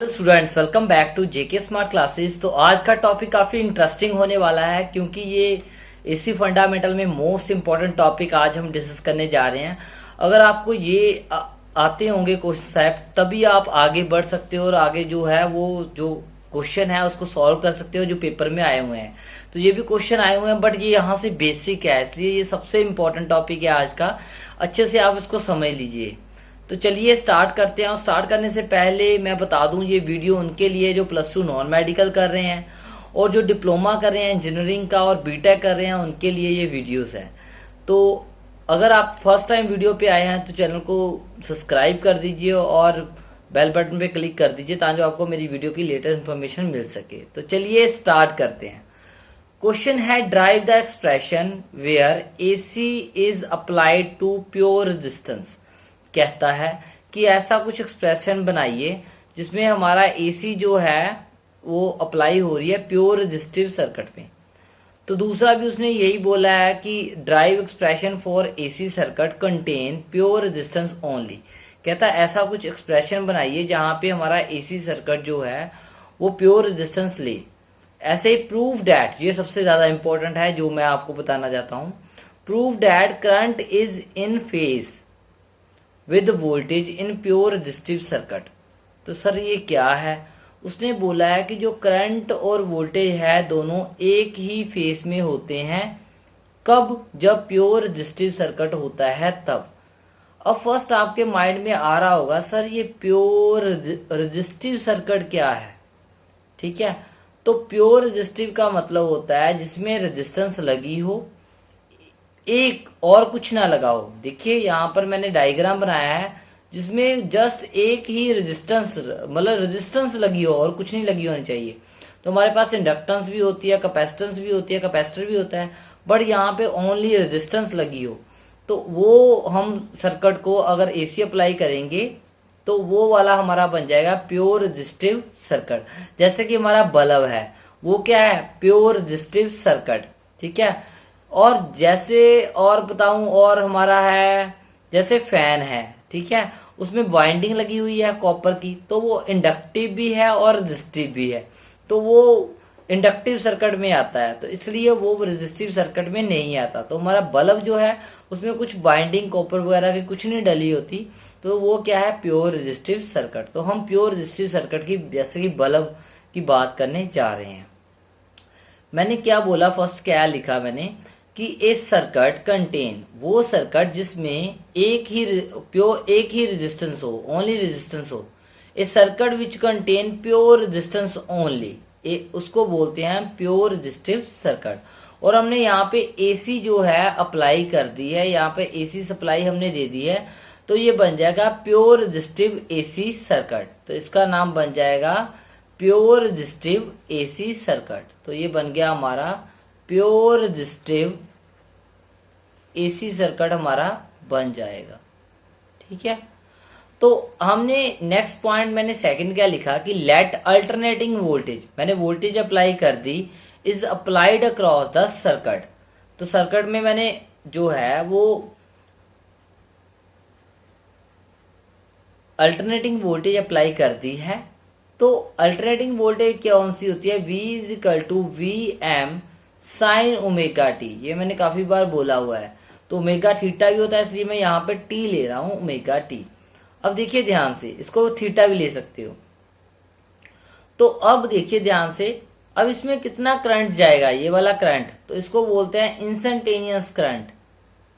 Hello students, welcome back to JK smart classes. तो आज का टॉपिक काफ़ी इंटरेस्टिंग होने वाला है क्योंकि ये इसी फंडामेंटल में मोस्ट इम्पॉर्टेंट टॉपिक आज हम डिस्कस करने जा रहे हैं। अगर आपको ये आते होंगे कॉन्सेप्ट तभी आप आगे बढ़ सकते हो और आगे जो है वो जो क्वेश्चन है उसको सॉल्व कर सकते हो जो पेपर में आए हुए हैं। तो ये भी क्वेश्चन आए हुए हैं बट ये यहाँ से बेसिक है, इसलिए ये सबसे इम्पोर्टेंट टॉपिक है आज का। अच्छे से आप इसको समझ लीजिए। तो चलिए स्टार्ट करते हैं। और स्टार्ट करने से पहले मैं बता दूं ये वीडियो उनके लिए जो प्लस टू नॉन मेडिकल कर रहे हैं और जो डिप्लोमा कर रहे हैं इंजीनियरिंग का और बीटेक कर रहे हैं उनके लिए ये वीडियोस हैं। तो अगर आप फर्स्ट टाइम वीडियो पे आए हैं तो चैनल को सब्सक्राइब कर दीजिए और बेल बटन पे क्लिक कर दीजिए ताकि आपको मेरी वीडियो की लेटेस्ट इन्फॉर्मेशन मिल सके। तो चलिए स्टार्ट करते हैं। क्वेश्चन है derive the expression where AC is applied to pure resistance. कहता है कि ऐसा कुछ एक्सप्रेशन बनाइए जिसमें हमारा एसी जो है वो अप्लाई हो रही है प्योर रेजिस्टिव सर्किट में। तो दूसरा भी उसने यही बोला है कि drive expression for AC circuit contain pure resistance only. कहता है ऐसा कुछ एक्सप्रेशन बनाइए जहां पे हमारा एसी सर्किट जो है वो प्योर रेजिस्टेंस ले। ऐसे ही प्रूव डैट, ये सबसे ज्यादा इंपॉर्टेंट है जो मैं आपको बताना चाहता हूं। Prove that current is in phase with voltage in pure resistive circuit. तो सर ये क्या है? उसने बोला है कि जो करंट और वोल्टेज है दोनों एक ही फेस में होते हैं। कब? जब प्योर रेजिस्टिव सर्किट होता है तब। अब फर्स्ट आपके माइंड में आ रहा होगा सर ये प्योर रेजिस्टिव सर्किट क्या है? ठीक है, तो प्योर रेजिस्टिव का मतलब होता है जिसमें रेजिस्टेंस लगी हो, एक और कुछ ना लगाओ। देखिए यहाँ पर मैंने डायग्राम बनाया है जिसमें जस्ट एक ही रेजिस्टेंस मतलब रेजिस्टेंस लगी हो और कुछ नहीं लगी होनी चाहिए। तो हमारे पास इंडक्टेंस भी होती है, कैपेसिटेंस भी होती है, कैपेसिटर भी होता है, बट यहाँ पे ओनली रेजिस्टेंस लगी हो। तो वो हम सर्किट को अगर एसी अप्लाई करेंगे तो वो वाला हमारा बन जाएगा प्योर रेजिस्टिव सर्किट। जैसे कि हमारा बल्ब है वो क्या है? Pure resistive circuit. ठीक है, और जैसे और बताऊं और हमारा है जैसे फैन है, ठीक है, उसमें वाइंडिंग लगी हुई है कॉपर की, तो वो इंडक्टिव भी है और रेजिस्टिव भी है, तो वो इंडक्टिव सर्किट में आता है, तो इसलिए वो रेजिस्टिव सर्किट में नहीं आता। तो हमारा बल्ब जो है उसमें कुछ बाइंडिंग कॉपर वगैरह की कुछ नहीं डली होती, तो वो क्या है? Pure resistive circuit. तो हम प्योर रेजिस्टिव सर्किट की जैसे कि बल्ब की बात करने जा रहे हैं। मैंने क्या बोला? फर्स्ट क्या लिखा मैंने कि ए सर्किट कंटेन, वो सर्किट जिसमें एक ही रेजिस्टेंस हो, ओनली रेजिस्टेंस हो। A circuit which contain pure resistance only, उसको बोलते हैं प्योर रेजिस्टिव सर्किट। और हमने यहाँ पे एसी जो है अप्लाई कर दी है, यहाँ पे एसी सप्लाई हमने दे दी है, तो ये बन जाएगा प्योर रेजिस्टिव एसी सर्किट। तो इसका नाम बन जाएगा प्योर रेजिस्टिव एसी सर्किट। तो ये बन गया हमारा प्योर रेजिस्टिव एसी सर्किट हमारा बन जाएगा। ठीक है, तो हमने नेक्स्ट पॉइंट मैंने सेकंड क्या लिखा कि लेट अल्टरनेटिंग वोल्टेज, मैंने वोल्टेज अप्लाई कर दी, is applied across the circuit. तो सर्किट में मैंने जो है वो अल्टरनेटिंग वोल्टेज अप्लाई कर दी है। तो अल्टरनेटिंग वोल्टेज कौन सी होती है? V is equal to V M sine omega t. ये मैंने काफी बार बोला हुआ है। तो ओमेगा थीटा भी होता है, इसलिए मैं यहाँ पे टी ले रहा हूं, ओमेगा टी। अब देखिए ध्यान से, इसको थीटा भी ले सकते हो। तो अब देखिए ध्यान से, अब इसमें कितना करंट जाएगा? ये वाला करंट, तो इसको बोलते हैं इंस्टेंटेनियस करंट।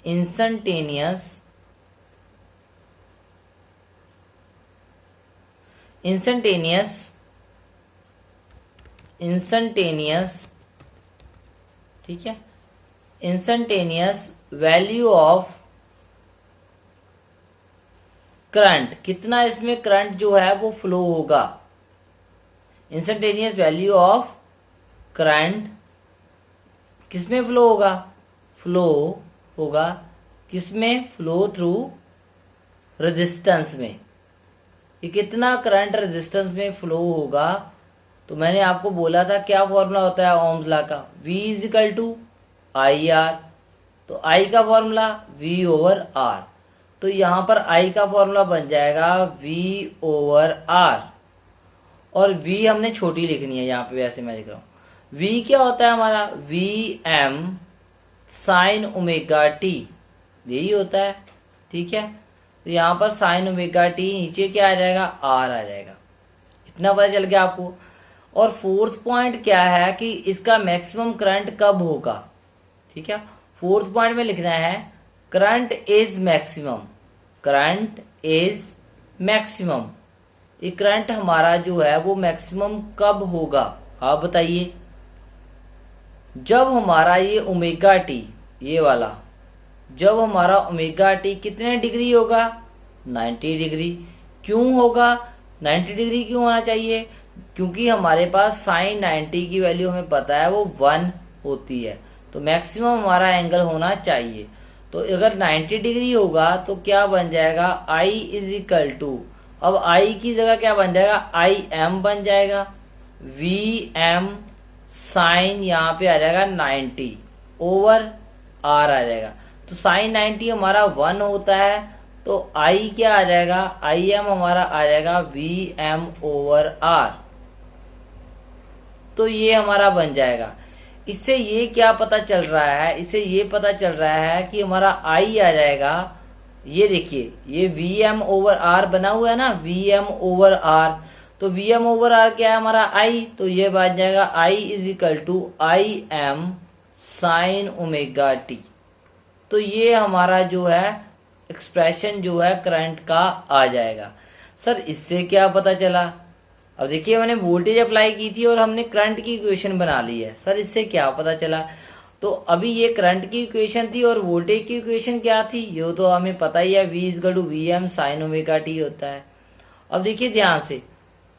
इंस्टेंटेनियस इंस्टेंटेनियस ठीक है, इंस्टेंटेनियस वैल्यू ऑफ करंट, कितना इसमें करंट जो है वो फ्लो होगा। इंस्टेंटेनियस वैल्यू ऑफ करंट किसमें फ्लो होगा? फ्लो होगा किसमें? फ्लो थ्रू रेजिस्टेंस में। कि कितना करंट रेजिस्टेंस में फ्लो होगा। तो मैंने आपको बोला था क्या फॉर्मूला होता है ओम्स लॉ का? V is equal to I R. तो I का फॉर्मूला V ओवर R। तो यहाँ पर I का फॉर्मूला बन जाएगा V ओवर R। और v हमने छोटी लिखनी है, यहाँ पे वैसे मैं लिख रहा हूँ। v क्या होता है हमारा, V M sine omega t, यही होता है। ठीक है, तो यहाँ पर साइन ओमेगा टी, नीचे क्या आ जाएगा, आर आ जाएगा। इतना पता चल गया आपको। और फोर्थ पॉइंट क्या है कि इसका मैक्सिमम करंट कब होगा। ठीक है, फोर्थ पॉइंट में लिखना है current is maximum, current is maximum. ये करंट हमारा जो है वो मैक्सिमम कब होगा, आप बताइए। जब हमारा ये ओमेगा टी, ये वाला, जब हमारा ओमेगा टी कितने डिग्री होगा, 90 डिग्री। क्यों होगा 90 डिग्री, क्यों होना चाहिए, क्योंकि हमारे पास साइन 90 की वैल्यू हमें पता है वो 1 होती है, तो मैक्सिमम हमारा एंगल होना चाहिए। तो अगर 90 डिग्री होगा तो क्या बन जाएगा, I इज इक्वल टू, अब I की जगह क्या बन जाएगा, आई एम बन जाएगा, वी एम साइन यहाँ पे आ जाएगा 90 ओवर आर आ जाएगा। तो साइन 90 हमारा 1 होता है, तो आई क्या आ जाएगा, आई एम हमारा आ जाएगा वी एम ओवर आर। तो ये हमारा बन जाएगा। इससे ये क्या पता चल रहा है, इससे ये पता चल रहा है कि हमारा आई आ जाएगा, ये देखिए ये वी एम ओवर आर बना हुआ है ना, वी एम ओवर आर। तो वी एम ओवर आर क्या है हमारा आई, तो ये बन जाएगा I is equal to I M sine omega T. तो ये हमारा जो है एक्सप्रेशन जो है करंट का आ जाएगा। सर इससे क्या पता चला, अब देखिए मैंने वोल्टेज अप्लाई की थी और हमने करंट की इक्वेशन बना ली है। सर इससे क्या पता चला, तो अभी ये करंट की इक्वेशन थी और वोल्टेज की इक्वेशन क्या थी, ये तो हमें पता ही है, v is equal to V M sine omega t होता है। अब देखिए ध्यान से,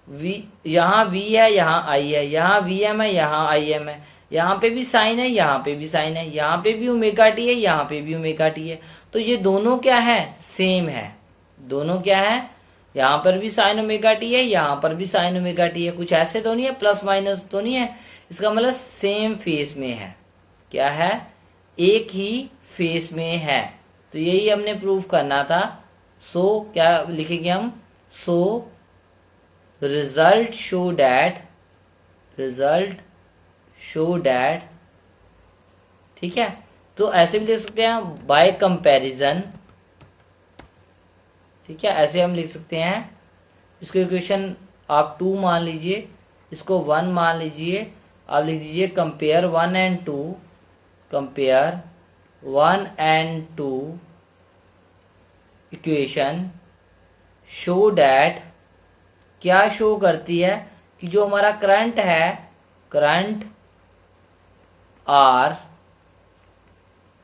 v यहाँ v है, यहाँ i है, यहाँ वी एम है, यहाँ आई एम है, यहाँ पे भी साइन है, यहाँ पे भी साइन है, यहाँ पे भी ओमेगा टी है, यहाँ पे भी ओमेगा टी है। तो ये दोनों क्या है, सेम है। दोनों क्या है, यहाँ पर भी साइन ओमेगा टी है, यहाँ पर भी साइन ओमेगा टी है। कुछ ऐसे तो नहीं है, प्लस माइनस तो नहीं है, इसका मतलब सेम फेस में है। क्या है, एक ही फेस में है। तो यही हमने प्रूफ करना था। सो क्या लिखेंगे हम, so result show that, result show that, ठीक है। तो ऐसे भी लिख सकते हैं बाय कंपैरिजन, ठीक है, ऐसे हम लिख सकते हैं। इसको इक्वेशन आप 2 मान लीजिए, इसको 1 मान लीजिए, आप लिख दीजिए compare 1 and 2, compare 1 and 2 equation show that, क्या शो करती है कि जो हमारा करंट है, current are,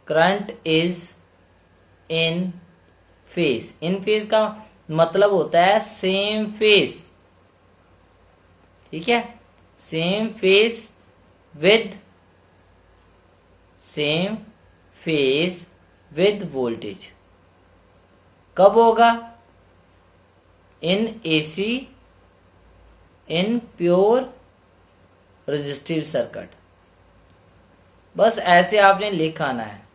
current is in phase. In phase का मतलब होता है सेम फेस, ठीक है, same phase with, same phase with voltage. कब होगा, in AC, in pure resistive circuit. बस ऐसे आपने लिखाना है।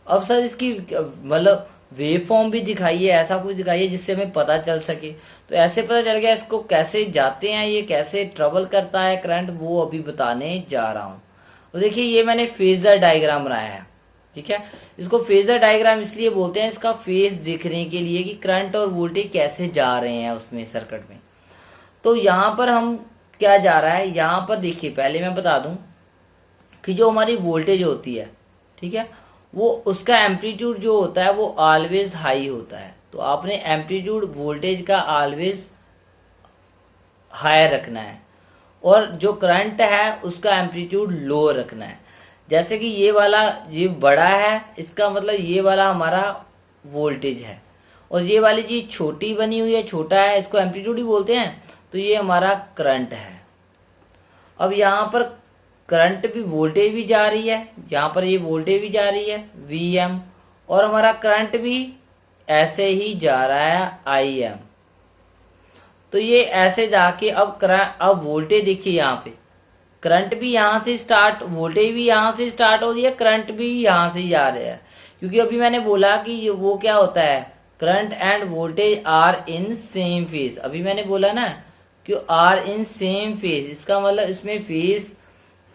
अब सर इसकी मतलब वेव फॉर्म भी दिखाइए, ऐसा कुछ दिखाइए जिससे हमें पता चल सके। तो ऐसे पता चल गया इसको कैसे जाते हैं, ये कैसे ट्रेवल करता है करंट, वो अभी बताने जा रहा हूँ। तो देखिए ये मैंने फेजर डायग्राम बनाया है, ठीक है। इसको फेजर डायग्राम इसलिए बोलते हैं, इसका फेस दिखने के लिए कि करंट और वोल्टेज कैसे जा रहे हैं उसमें सर्किट में। तो यहाँ पर हम क्या जा रहा है, यहाँ पर देखिए पहले मैं बता दूं कि जो हमारी वोल्टेज होती है, ठीक है, वो उसका एम्पलीट्यूड जो होता है वो ऑलवेज हाई होता है। तो आपने एम्पलीट्यूड वोल्टेज का ऑलवेज हाई रखना है, और जो करंट है उसका एम्पलीट्यूड लो रखना है। जैसे कि ये वाला ये बड़ा है, इसका मतलब ये वाला हमारा वोल्टेज है, और ये वाली चीज छोटी बनी हुई है, छोटा है, इसको एम्पलीट्यूड ही बोलते हैं, तो ये हमारा करंट है। अब यहाँ पर करंट भी, वोल्टेज भी जा रही है, यहाँ पर ये वोल्टेज भी जा रही है वी एम, और हमारा करंट भी ऐसे ही जा रहा है आई एम। तो ये ऐसे जाके अब वोल्टेज देखिए, यहाँ पे करंट भी यहाँ से स्टार्ट, वोल्टेज भी यहाँ से स्टार्ट हो रही है, करंट भी यहाँ से जा रहा है। क्योंकि अभी मैंने बोला कि वो क्या होता है, current and voltage are in same phase. अभी मैंने बोला ना कि आर इन सेम फेज, इसका मतलब इसमें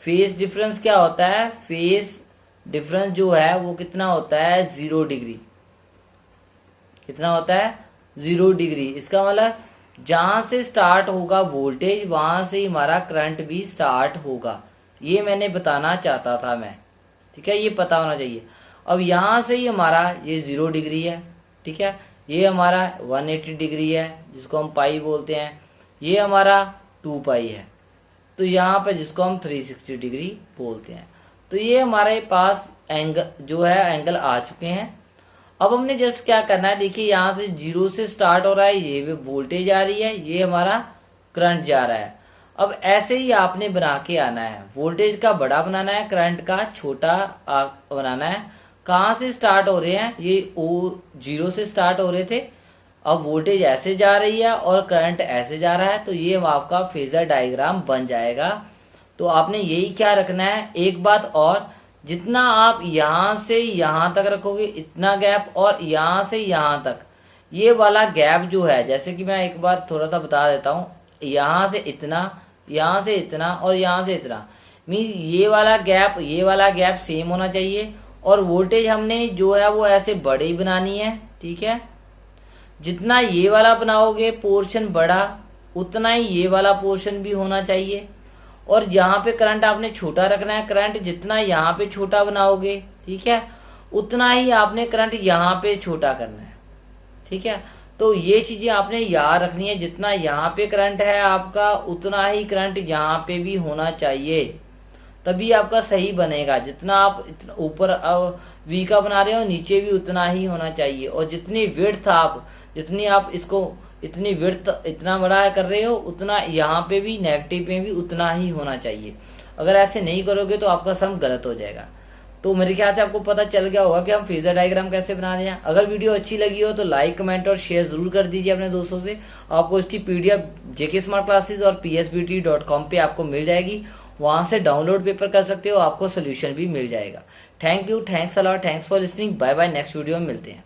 फेज डिफरेंस क्या होता है, फेज डिफरेंस जो है वो कितना होता है 0 डिग्री। कितना होता है 0 डिग्री। इसका मतलब जहां से स्टार्ट होगा वोल्टेज वहां से हमारा करंट भी स्टार्ट होगा, ये मैंने बताना चाहता था मैं। ठीक है, ये पता होना चाहिए। अब यहाँ से ही हमारा ये 0 डिग्री है, ठीक है, ये हमारा 180 डिग्री है जिसको हम पाई बोलते हैं, ये हमारा 2 पाई है, तो यहाँ पे जिसको हम 360 डिग्री बोलते हैं। तो ये हमारे पास एंगल जो है एंगल आ चुके हैं। अब हमने जस्ट क्या करना है, देखिए यहाँ से 0 से स्टार्ट हो रहा है, ये वोल्टेज आ रही है, ये हमारा करंट जा रहा है। अब ऐसे ही आपने बना के आना है, वोल्टेज का बड़ा बनाना है, करंट का छोटा बनाना है। कहाँ से स्टार्ट हो रहे हैं, ये 0 से स्टार्ट हो रहे थे, अब वोल्टेज ऐसे जा रही है और करंट ऐसे जा रहा है, तो ये आपका फेजर डायग्राम बन जाएगा। तो आपने यही क्या रखना है, एक बात और, जितना आप यहाँ से यहाँ तक रखोगे इतना गैप, और यहाँ से यहाँ तक ये वाला गैप जो है, जैसे कि मैं एक बार थोड़ा सा बता देता हूँ, यहाँ से इतना, यहाँ से इतना और यहाँ से इतना, मीन ये वाला गैप सेम होना चाहिए। और वोल्टेज हमने जो है वो ऐसे बड़ी बनानी है, ठीक है। जितना ये वाला बनाओगे पोर्शन बड़ा, उतना ही ये वाला पोर्शन भी होना चाहिए। और यहाँ पे करंट आपने छोटा रखना है, करंट जितना यहाँ पे छोटा बनाओगे, ठीक है, उतना ही आपने करंट यहाँ पे छोटा करना है, ठीक है। तो ये चीजें आपने याद रखनी है, जितना यहाँ पे करंट है आपका उतना ही करंट यहाँ पे भी होना चाहिए, तभी आपका सही बनेगा। जितना आप ऊपर वी का बना रहे हो नीचे भी उतना ही होना चाहिए। और जितनी विड्थ आप, जितनी आप इसको इतनी विड्थ इतना बड़ा कर रहे हो, उतना यहाँ पे भी नेगेटिव पे भी उतना ही होना चाहिए। अगर ऐसे नहीं करोगे तो आपका सम गलत हो जाएगा। तो मेरे ख्याल से आपको पता चल गया होगा कि हम फेजर डायग्राम कैसे बना रहे हैं। अगर वीडियो अच्छी लगी हो तो लाइक, कमेंट और शेयर जरूर कर दीजिए अपने दोस्तों से। आपको इसकी पीडीएफ जेके स्मार्ट क्लासेस और psbt.com पे आपको मिल जाएगी, वहां से डाउनलोड पेपर कर सकते हो, आपको सोल्यूशन भी मिल जाएगा। Thank you, thanks a lot, thanks for listening, bye bye, next video में मिलते हैं।